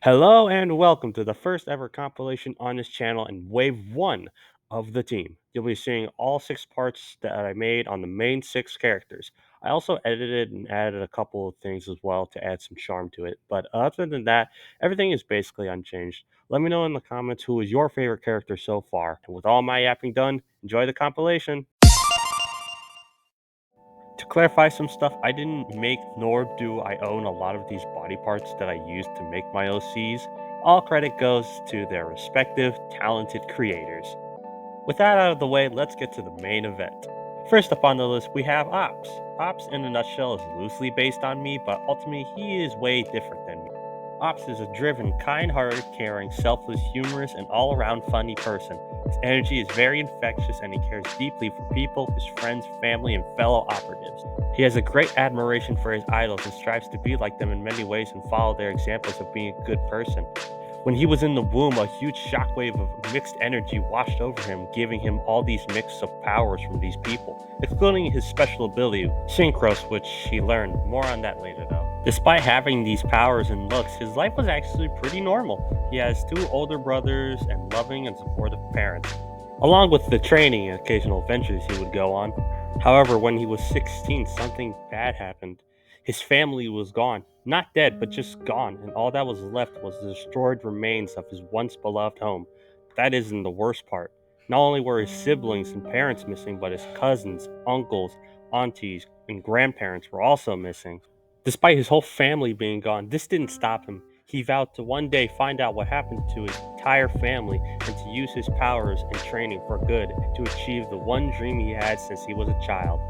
Hello and welcome to the first ever compilation on this channel and wave one of the team. You'll be seeing all six parts that I made on the main six characters. I also edited and added a couple of things as well to add some charm to it. But other than that, everything is basically unchanged. Let me know in the comments who is your favorite character so far. And with all my yapping done, enjoy the compilation. To clarify some stuff, I didn't make nor do I own a lot of these body parts that I used to make my OCs. All credit goes to their respective talented creators. With that out of the way, let's get to the main event. First up on the list, we have Ops. Ops, in a nutshell, is loosely based on me, but ultimately, he is way different than me. Ops is a driven, kind hearted, caring, selfless, humorous, and all around funny person. His energy is very infectious and he cares deeply for people, his friends, family, and fellow operatives. He has a great admiration for his idols and strives to be like them in many ways and follow their examples of being a good person. When he was in the womb, a huge shockwave of mixed energy washed over him, giving him all these mix of powers from these people, excluding his special ability, Synchros, which he learned. More on that later, though. Despite having these powers and looks, his life was actually pretty normal. He has two older brothers and loving and supportive parents, along with the training and occasional adventures he would go on. However, when he was 16, something bad happened. His family was gone. Not dead, but just gone, and all that was left was the destroyed remains of his once beloved home. But that isn't the worst part. Not only were his siblings and parents missing, but his cousins, uncles, aunties, and grandparents were also missing. Despite his whole family being gone, this didn't stop him. He vowed to one day find out what happened to his entire family and to use his powers and training for good and to achieve the one dream he had since he was a child,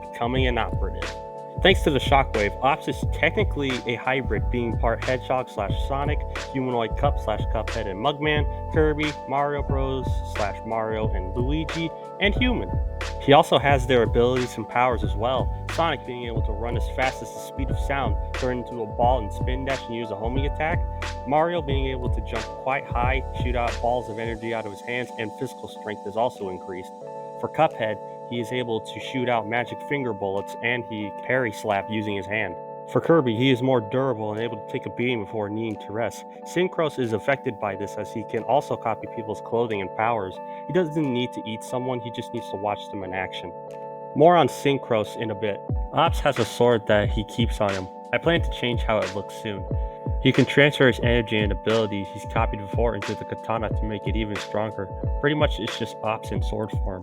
becoming an operative. Thanks to the shockwave, Ops is technically a hybrid, being part Hedgehog slash Sonic, Humanoid Cup slash Cuphead and Mugman, Kirby, Mario Bros slash Mario and Luigi, and human. He also has their abilities and powers as well. Sonic being able to run as fast as the speed of sound, turn into a ball and spin dash and use a homing attack. Mario being able to jump quite high, shoot out balls of energy out of his hands, and physical strength is also increased. For Cuphead, he is able to shoot out magic finger bullets and he parry slap using his hand. For Kirby, he is more durable and able to take a beating before needing to rest. Synchros is affected by this as he can also copy people's clothing and powers. He doesn't need to eat someone, he just needs to watch them in action. More on Synchros in a bit. Ops has a sword that he keeps on him. I plan to change how it looks soon. He can transfer his energy and abilities he's copied before into the katana to make it even stronger. Pretty much it's just Ops in sword form.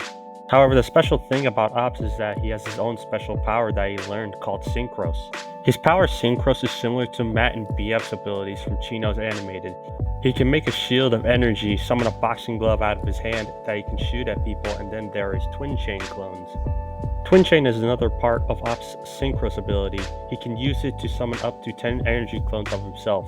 However, the special thing about Ops is that he has his own special power that he learned called Synchros. His power Synchros is similar to Matt and BF's abilities from Chino's Animated. He can make a shield of energy, summon a boxing glove out of his hand that he can shoot at people, and then there is Twin Chain clones. Twin Chain is another part of Ops' Synchros ability. He can use it to summon up to 10 energy clones of himself.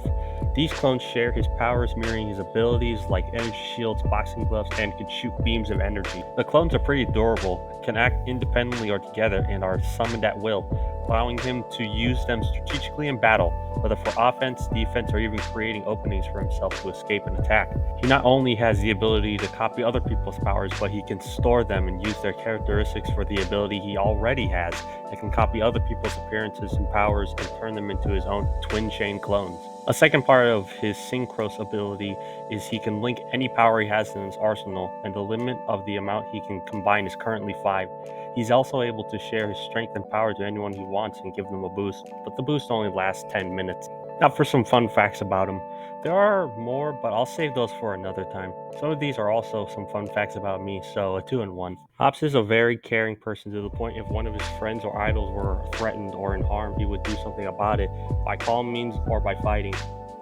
These clones share his powers, mirroring his abilities like energy shields, boxing gloves, and can shoot beams of energy. The clones are pretty durable, can act independently or together, and are summoned at will, allowing him to use them strategically in battle, whether for offense, defense, or even creating openings for himself to escape an attack. He not only has the ability to copy other people's powers, but he can store them and use their characteristics for the ability he already has, and can copy other people's appearances and powers and turn them into his own twin chain clones. A second part of his Synchros ability is he can link any power he has in his arsenal, and the limit of the amount he can combine is currently 5. He's also able to share his strength and power to anyone he wants and give them a boost, but the boost only lasts 10 minutes. Now for some fun facts about him. There are more, but I'll save those for another time. Some of these are also some fun facts about me, so a 2-in-1. Ops is a very caring person to the point if one of his friends or idols were threatened or in harm, he would do something about it by calm means or by fighting.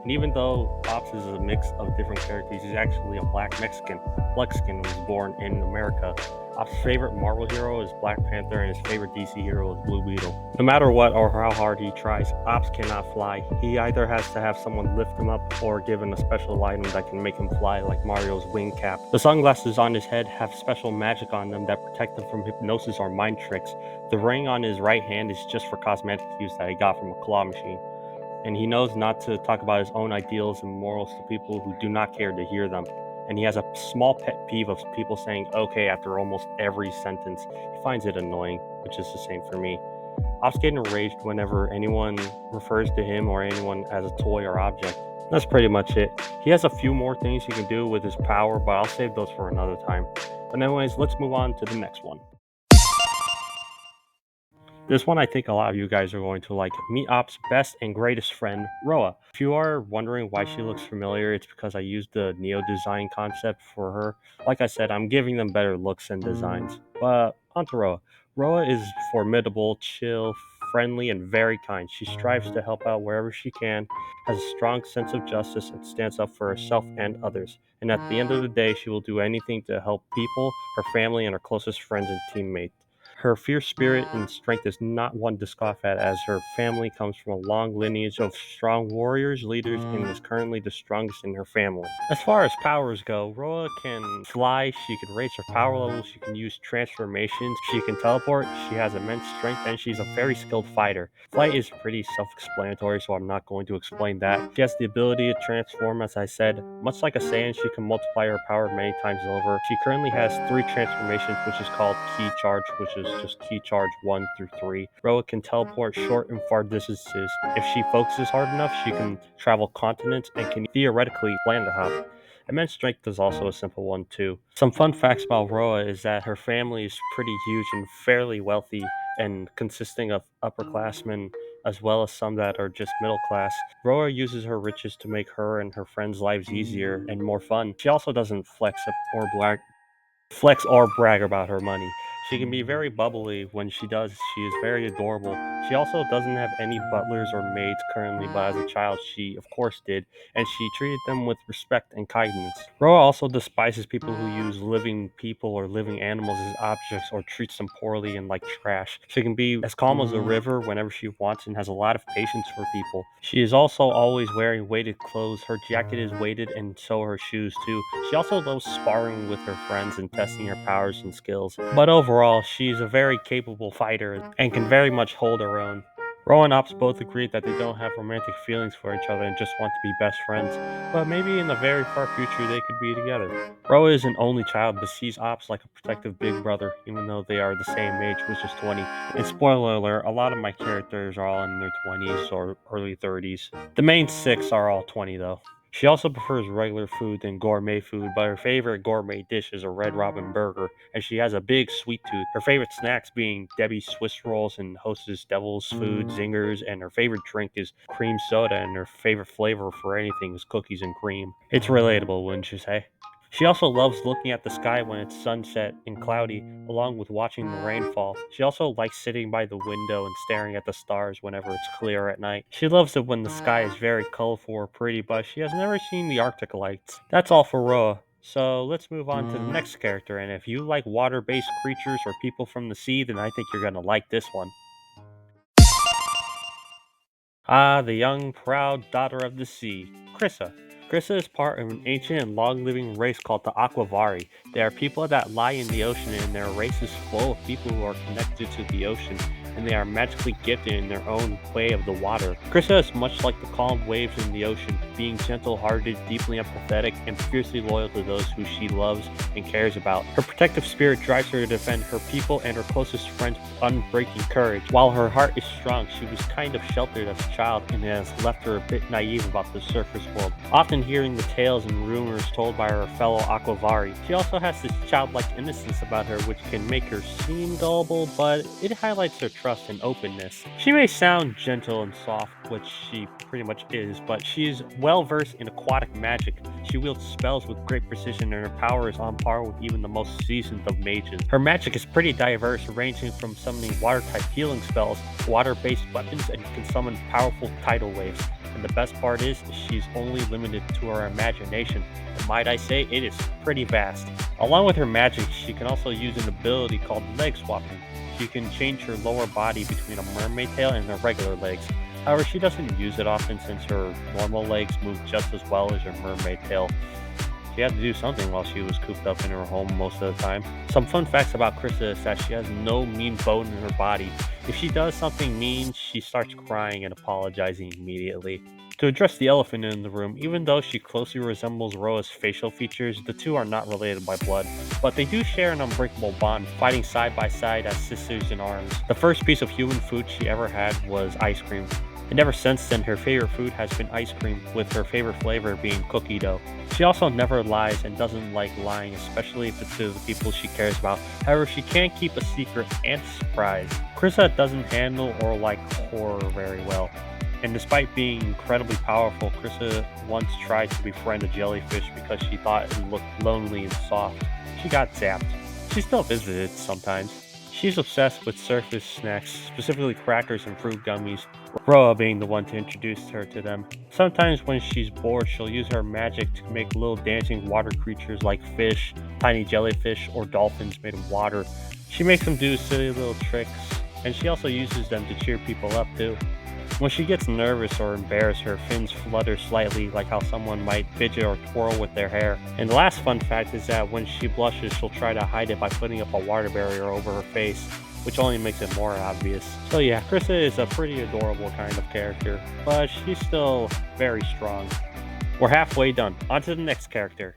And even though Ops is a mix of different characters, he's actually a black Mexican. Mexican was born in America. Ops' favorite Marvel hero is Black Panther and his favorite DC hero is Blue Beetle. No matter what or how hard he tries, Ops cannot fly. He either has to have someone lift him up or given a special item that can make him fly, like Mario's wing cap. The sunglasses on his head have special magic on them that protect him from hypnosis or mind tricks. The ring on his right hand is just for cosmetic use that he got from a claw machine. And he knows not to talk about his own ideals and morals to people who do not care to hear them. And he has a small pet peeve of people saying okay after almost every sentence. He finds it annoying, which is the same for me. Ops get enraged whenever anyone refers to him or anyone as a toy or object. That's pretty much it. He has a few more things he can do with his power, but I'll save those for another time. But anyways, let's move on to the next one. This one I think a lot of you guys are going to like. Meet Op's best and greatest friend, Roa. If you are wondering why she looks familiar, it's because I used the Neo design concept for her. Like I said, I'm giving them better looks and designs. But on to Roa. Roa is formidable, chill, friendly, and very kind. She strives to help out wherever she can, has a strong sense of justice, and stands up for herself and others. And at the end of the day, she will do anything to help people, her family, and her closest friends and teammates. Her fierce spirit and strength is not one to scoff at, as her family comes from a long lineage of strong warriors, leaders, and is currently the strongest in her family. As far as powers go, Roa can fly, she can raise her power level, she can use transformations, she can teleport, she has immense strength, and she's a very skilled fighter. Flight is pretty self explanatory, so I'm not going to explain that. She has the ability to transform, as I said. Much like a Saiyan, she can multiply her power many times over. She currently has three transformations, which is called Key Charge, which is just Key Charge 1 through 3. Roa can teleport short and far distances. If she focuses hard enough, she can travel continents and can theoretically land a hop. Immense strength is also a simple one too. Some fun facts about Roa is that her family is pretty huge and fairly wealthy and consisting of upperclassmen as well as some that are just middle class. Roa uses her riches to make her and her friends' lives easier and more fun. She also doesn't flex or brag about her money. She can be very bubbly when she does. She is very adorable. She also doesn't have any butlers or maids currently, but as a child, she of course did, and she treated them with respect and kindness. Roa also despises people who use living people or living animals as objects or treats them poorly and like trash. She can be as calm as a river whenever she wants and has a lot of patience for people. She is also always wearing weighted clothes. Her jacket is weighted and so are her shoes too. She also loves sparring with her friends and testing her powers and skills. But overall, she's a very capable fighter and can very much hold her own. Ro and Ops both agree that they don't have romantic feelings for each other and just want to be best friends, but maybe in the very far future they could be together. Ro is an only child but sees Ops like a protective big brother, even though they are the same age, which is 20. And spoiler alert, a lot of my characters are all in their 20s or early 30s. The main six are all 20 though. She also prefers regular food than gourmet food, but her favorite gourmet dish is a Red Robin burger, and she has a big sweet tooth. Her favorite snacks being Debbie's Swiss rolls and Hostess Devil's Food Zingers, and her favorite drink is cream soda, and her favorite flavor for anything is cookies and cream. It's relatable, wouldn't you say? She also loves looking at the sky when it's sunset and cloudy, along with watching the rainfall. She also likes sitting by the window and staring at the stars whenever it's clear at night. She loves it when the sky is very colorful or pretty, but she has never seen the Arctic lights. That's all for Roa. So let's move on to the next character, and if you like water based creatures or people from the sea, then I think you're gonna like this one. Ah, the young, proud daughter of the sea, Chrysa. Chrysa is part of an ancient and long living race called the Aquavari. They are people that lie in the ocean, and their race is full of people who are connected to the ocean, and they are magically gifted in their own way of the water. Chrysa is much like the calm waves in the ocean, being gentle hearted, deeply empathetic, and fiercely loyal to those who she loves and cares about. Her protective spirit drives her to defend her people and her closest friends with unbreaking courage. While her heart is strong, she was kind of sheltered as a child and has left her a bit naive about the surface world, often hearing the tales and rumors told by her fellow Aquavari. She also has this childlike innocence about her which can make her seem gullible, but it highlights her trust and openness. She may sound gentle and soft, which she pretty much is, but she is well versed in aquatic magic. She wields spells with great precision, and her power is on par with even the most seasoned of mages. Her magic is pretty diverse, ranging from summoning water-type healing spells, water-based weapons, and can summon powerful tidal waves. And the best part is, she's only limited to her imagination. And might I say, it is pretty vast. Along with her magic, she can also use an ability called leg swapping. She can change her lower body between a mermaid tail and her regular legs. However, she doesn't use it often since her normal legs move just as well as her mermaid tail. She had to do something while she was cooped up in her home most of the time. Some fun facts about Krista is that she has no mean bone in her body. If she does something mean, she starts crying and apologizing immediately. To address the elephant in the room, even though she closely resembles Roa's facial features, the two are not related by blood, but they do share an unbreakable bond, fighting side by side as sisters in arms. The first piece of human food she ever had was ice cream. And ever since then, her favorite food has been ice cream, with her favorite flavor being cookie dough. She also never lies and doesn't like lying, especially if it's to the people she cares about. However, she can't keep a secret and surprise. Chrysa doesn't handle or like horror very well. And despite being incredibly powerful, Chrysa once tried to befriend a jellyfish because she thought it looked lonely and soft. She got zapped. She still visits it sometimes. She's obsessed with surface snacks, specifically crackers and fruit gummies, Roa being the one to introduce her to them. Sometimes when she's bored, she'll use her magic to make little dancing water creatures like fish, tiny jellyfish, or dolphins made of water. She makes them do silly little tricks, and she also uses them to cheer people up too. When she gets nervous or embarrassed, her fins flutter slightly, like how someone might fidget or twirl with their hair. And the last fun fact is that when she blushes, she'll try to hide it by putting up a water barrier over her face, which only makes it more obvious. So yeah, Chrysa is a pretty adorable kind of character, but she's still very strong. We're halfway done. On to the next character.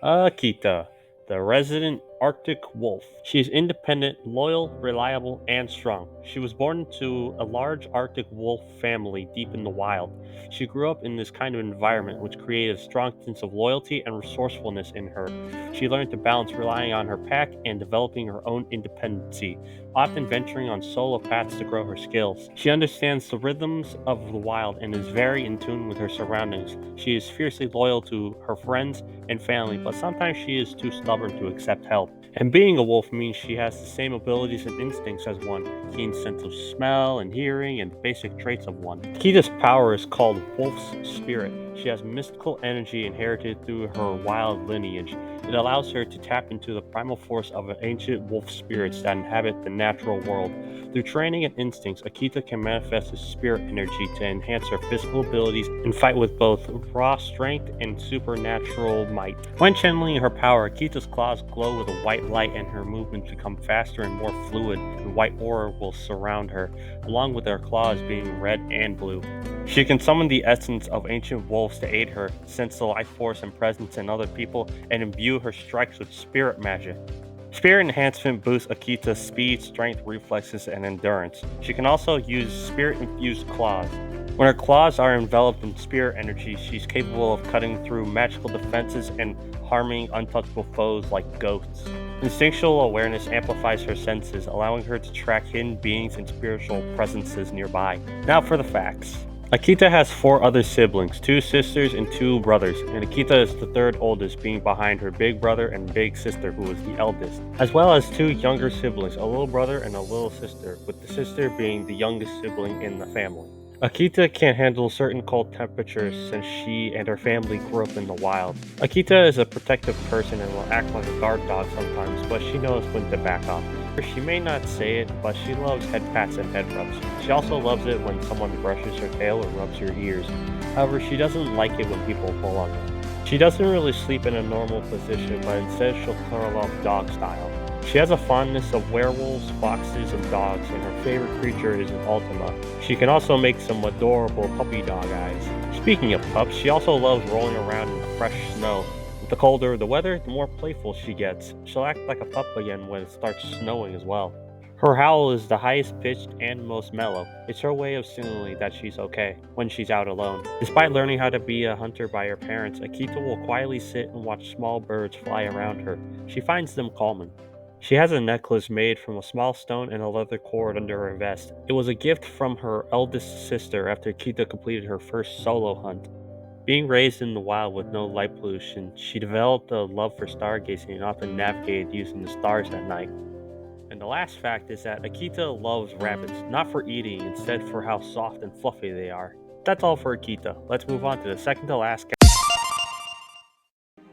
Akita, the resident Arctic wolf. She is independent, loyal, reliable, and strong. She was born into a large Arctic wolf family deep in the wild. She grew up in this kind of environment which created a strong sense of loyalty and resourcefulness in her. She learned to balance relying on her pack and developing her own independency, often venturing on solo paths to grow her skills. She understands the rhythms of the wild and is very in tune with her surroundings. She is fiercely loyal to her friends and family, but sometimes she is too stubborn to accept help. And being a wolf means she has the same abilities and instincts as one, keen sense of smell and hearing, and the basic traits of one. Akita's power is called Wolf's Spirit. She has mystical energy inherited through her wild lineage. It allows her to tap into the primal force of ancient wolf spirits that inhabit the natural world. Through training and instincts, Akita can manifest his spirit energy to enhance her physical abilities and fight with both raw strength and supernatural might. When channeling her power, Akita's claws glow with a white light and her movements become faster and more fluid. The white aura will surround her, along with her claws being red and blue. She can summon the essence of ancient wolves to aid her, sense the life force and presence in other people, and imbue her strikes with spirit magic. Spirit enhancement boosts Akita's speed, strength, reflexes, and endurance. She can also use spirit-infused claws. When her claws are enveloped in spirit energy, she's capable of cutting through magical defenses and harming untouchable foes like ghosts. Instinctual awareness amplifies her senses, allowing her to track hidden beings and spiritual presences nearby. Now for the facts. Akita has 4 other siblings, 2 sisters and 2 brothers, and Akita is the 3rd oldest, being behind her big brother and big sister, who is the eldest, as well as 2 younger siblings, a little brother and a little sister, with the sister being the youngest sibling in the family. Akita can't handle certain cold temperatures since she and her family grew up in the wild. Akita is a protective person and will act like a guard dog sometimes, but she knows when to back off. She may not say it, but she loves head pats and head rubs. She also loves it when someone brushes her tail or rubs her ears. However, she doesn't like it when people pull on her. She doesn't really sleep in a normal position, but instead she'll curl up dog style. She has a fondness of werewolves, foxes, and dogs, and her favorite creature is an Ultima. She can also make some adorable puppy dog eyes. Speaking of pups, she also loves rolling around in the fresh snow. The colder the weather, the more playful she gets. She'll act like a pup again when it starts snowing as well. Her howl is the highest pitched and most mellow. It's her way of signaling that she's okay when she's out alone. Despite learning how to be a hunter by her parents, Akita will quietly sit and watch small birds fly around her. She finds them calming. She has a necklace made from a small stone and a leather cord under her vest. It was a gift from her eldest sister after Akita completed her first solo hunt. Being raised in the wild with no light pollution, she developed a love for stargazing and often navigated using the stars at night. And the last fact is that Akita loves rabbits, not for eating, instead for how soft and fluffy they are. That's all for Akita. Let's move on to the second to last.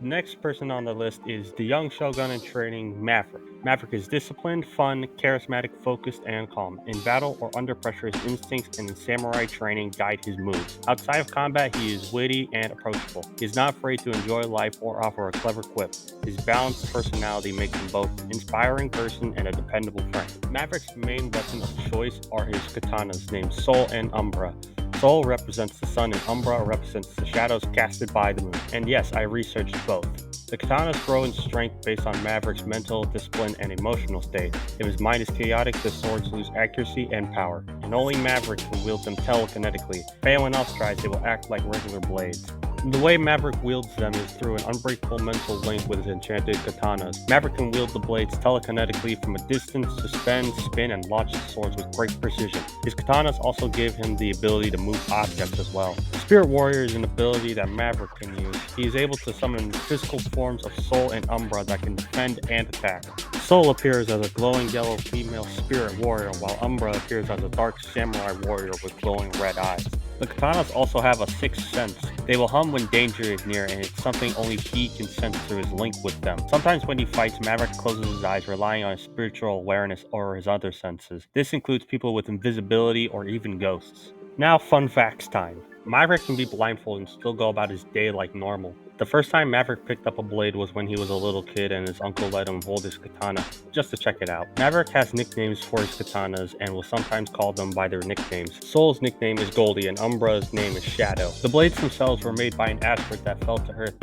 The next person on the list is the young shogun in training, Maverick. Maverick is disciplined, fun, charismatic, focused, and calm. In battle or under pressure, his instincts and samurai training guide his moves. Outside of combat, he is witty and approachable. He is not afraid to enjoy life or offer a clever quip. His balanced personality makes him both an inspiring person and a dependable friend. Maverick's main weapons of choice are his katanas named Sol and Umbra. Sol represents the sun and Umbra represents the shadows casted by the moon. And yes, I researched both. The katanas grow in strength based on Maverick's mental, discipline, and emotional state. If his mind is chaotic, the swords lose accuracy and power, and only Maverick can wield them telekinetically. If anyone else tries, they will act like regular blades. The way Maverick wields them is through an unbreakable mental link with his enchanted katanas. Maverick can wield the blades telekinetically from a distance, suspend, spin, and launch the swords with great precision. His katanas also give him the ability to move objects as well. Spirit Warrior is an ability that Maverick can use. He is able to summon physical forms of Soul and Umbra that can defend and attack. Soul appears as a glowing yellow female spirit warrior, while Umbra appears as a dark samurai warrior with glowing red eyes. The katanas also have a sixth sense. They will hum when danger is near, and it's something only he can sense through his link with them. Sometimes when he fights, Maverick closes his eyes, relying on his spiritual awareness or his other senses. This includes people with invisibility or even ghosts. Now, fun facts time. Maverick can be blindfolded and still go about his day like normal. The first time Maverick picked up a blade was when he was a little kid and his uncle let him hold his katana, just to check it out. Maverick has nicknames for his katanas and will sometimes call them by their nicknames. Soul's nickname is Goldie and Umbra's name is Shadow. The blades themselves were made by an asteroid that fell to Earth,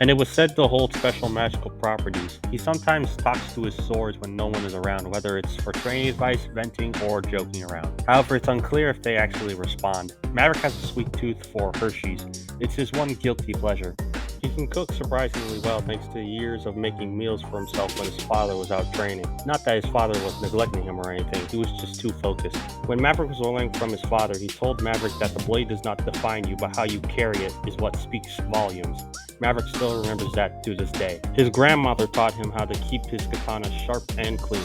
and it was said to hold special magical properties. He sometimes talks to his swords when no one is around, whether it's for training advice, venting, or joking around. However, it's unclear if they actually respond. Maverick has a sweet tooth for Hershey's. It's his one guilty pleasure. He can cook surprisingly well thanks to years of making meals for himself when his father was out training. Not that his father was neglecting him or anything, he was just too focused. When Maverick was learning from his father, he told Maverick that the blade does not define you, but how you carry it is what speaks volumes. Maverick still remembers that to this day. His grandmother taught him how to keep his katana sharp and clean.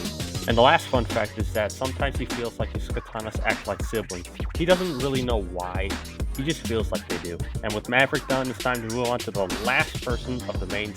And the last fun fact is that sometimes he feels like his katanas act like siblings. He doesn't really know why, he just feels like they do. And with Maverick done, it's time to move on to the last person of the main.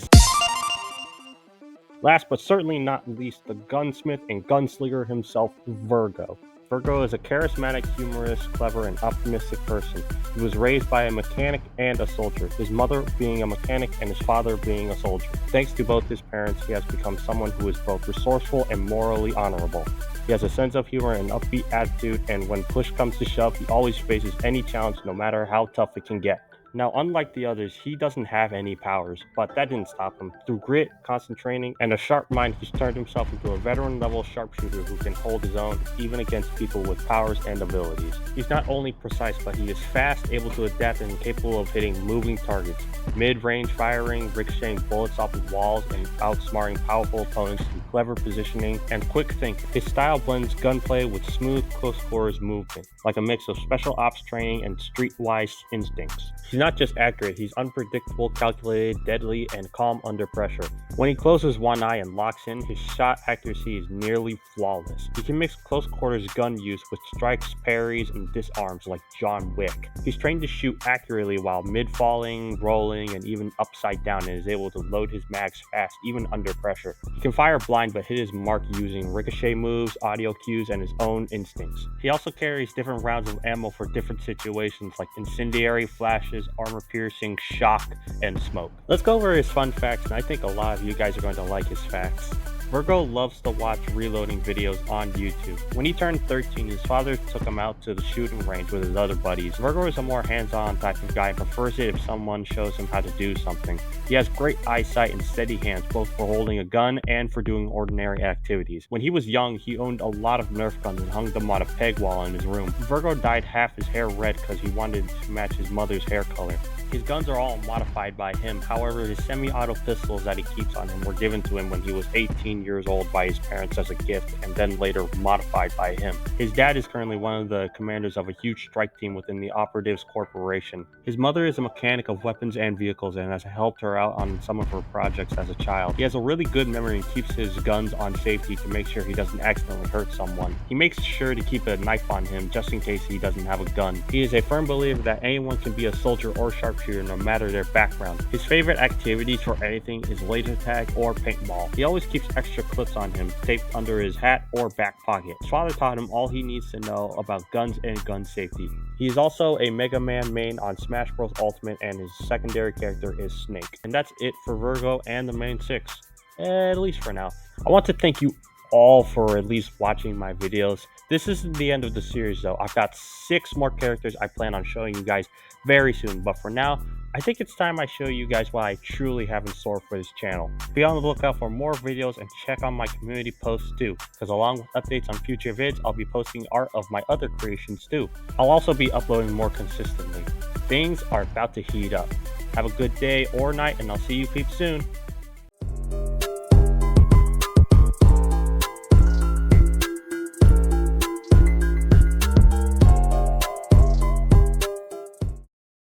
Last but certainly not least, the gunsmith and gunslinger himself, Virgo. Virgo is a charismatic, humorous, clever, and optimistic person. He was raised by a mechanic and a soldier, his mother being a mechanic and his father being a soldier. Thanks to both his parents, he has become someone who is both resourceful and morally honorable. He has a sense of humor and upbeat attitude, and when push comes to shove, he always faces any challenge no matter how tough it can get. Now, unlike the others, he doesn't have any powers, but that didn't stop him. Through grit, constant training, and a sharp mind, he's turned himself into a veteran-level sharpshooter who can hold his own even against people with powers and abilities. He's not only precise, but he is fast, able to adapt, and capable of hitting moving targets, mid-range firing, ricocheting bullets off of walls, and outsmarting powerful opponents through clever positioning and quick thinking. His style blends gunplay with smooth, close-quarters movement, like a mix of special ops training and streetwise instincts. He's not just accurate, he's unpredictable, calculated, deadly, and calm under pressure. When he closes one eye and locks in, his shot accuracy is nearly flawless. He can mix close quarters gun use with strikes, parries, and disarms like John Wick. He's trained to shoot accurately while mid-falling, rolling, and even upside down, and is able to load his mags fast even under pressure. He can fire blind but hit his mark using ricochet moves, audio cues, and his own instincts. He also carries different rounds of ammo for different situations like incendiary, flashes, armor-piercing, shock, and smoke. Let's go over his fun facts, and I think a lot of you guys are going to like his facts. Virgo loves to watch reloading videos on YouTube. When he turned 13, his father took him out to the shooting range with his other buddies. Virgo is a more hands-on type of guy and prefers it if someone shows him how to do something. He has great eyesight and steady hands, both for holding a gun and for doing ordinary activities. When he was young, he owned a lot of Nerf guns and hung them on a peg wall in his room. Virgo dyed half his hair red because he wanted to match his mother's hair color. His guns are all modified by him. However, his semi-auto pistols that he keeps on him were given to him when he was 18 years old by his parents as a gift, and then later modified by him. His dad is currently one of the commanders of a huge strike team within the Operatives Corporation. His mother is a mechanic of weapons and vehicles and has helped her out on some of her projects as a child. He has a really good memory and keeps his guns on safety to make sure he doesn't accidentally hurt someone. He makes sure to keep a knife on him just in case he doesn't have a gun. He is a firm believer that anyone can be a soldier or sharpshooter no matter their background. His favorite activities for anything is laser tag or paintball. He always keeps extra clips on him, taped under his hat or back pocket. His father taught him all he needs to know about guns and gun safety. He is also a Mega Man main on Smash Bros. Ultimate, and his secondary character is Snake. And that's it for Virgo and the main 6. At least for now. I want to thank you all for at least watching my videos. This isn't the end of the series though. I've got 6 more characters I plan on showing you guys very soon. But for now, I think it's time I show you guys what I truly have in store for this channel. Be on the lookout for more videos and check on my community posts too, because along with updates on future vids, I'll be posting art of my other creations too. I'll also be uploading more consistently. Things are about to heat up. Have a good day or night, and I'll see you peeps soon.